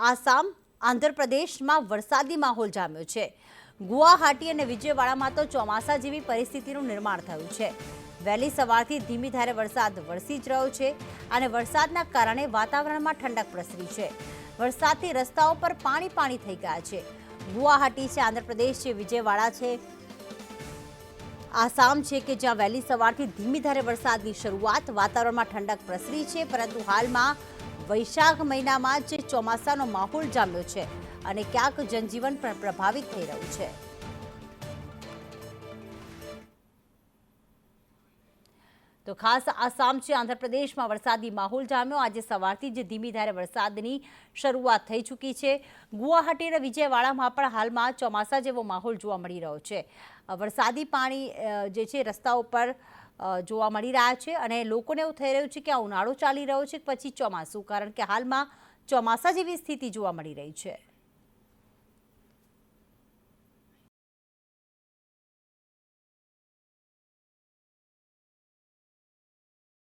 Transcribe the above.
આસામ, આંધ્રપ્રદેશમાં વરસાદી માહોલ જામ્યો છે। ગુવાહાટી અને વિજયવાડામાં તો ચોમાસા જેવી પરિસ્થિતિનું નિર્માણ થયું છે। વહેલી સવારથી ધીમી ધારે વરસાદ વરસી જ રહ્યો છે અને વરસાદના કારણે વાતાવરણમાં ઠંડક પ્રસરી છે। વરસાદથી રસ્તાઓ પર પાણી થઈ ગયા છે। ગુવાહાટી છે, આંધ્રપ્રદેશ છે, વિજયવાડા છે, આસામ છે કે જ્યાં વહેલી સવારથી ધીમી ધારે વરસાદની શરૂઆત, વાતાવરણમાં ઠંડક પ્રસરી છે, પરંતુ હાલમાં વૈશાખ મહિનામાં જ ચોમાસાનો માહોલ જામ્યો છે અને ક્યાંક જનજીવન પણ પ્રભાવિત થઈ રહ્યું છે। તો ખાસ આસામ છે, આંધ્રપ્રદેશમાં વરસાદી માહોલ જામ્યો। આજે સવારથી જ ધીમી ધારે વરસાદની શરૂઆત થઈ ચૂકી છે। ગુવાહાટી અને વિજયવાડામાં પણ હાલમાં ચોમાસા જેવો માહોલ જોવા મળી રહ્યો છે। વરસાદી પાણી જે છે રસ્તાઓ પર જોવા મળી રહ્યા છે અને લોકોને એવું થઈ રહ્યું છે કે આ ઉનાળો ચાલી રહ્યો છે પછી ચોમાસું, કારણ કે હાલમાં ચોમાસા જેવી સ્થિતિ જોવા મળી રહી છે।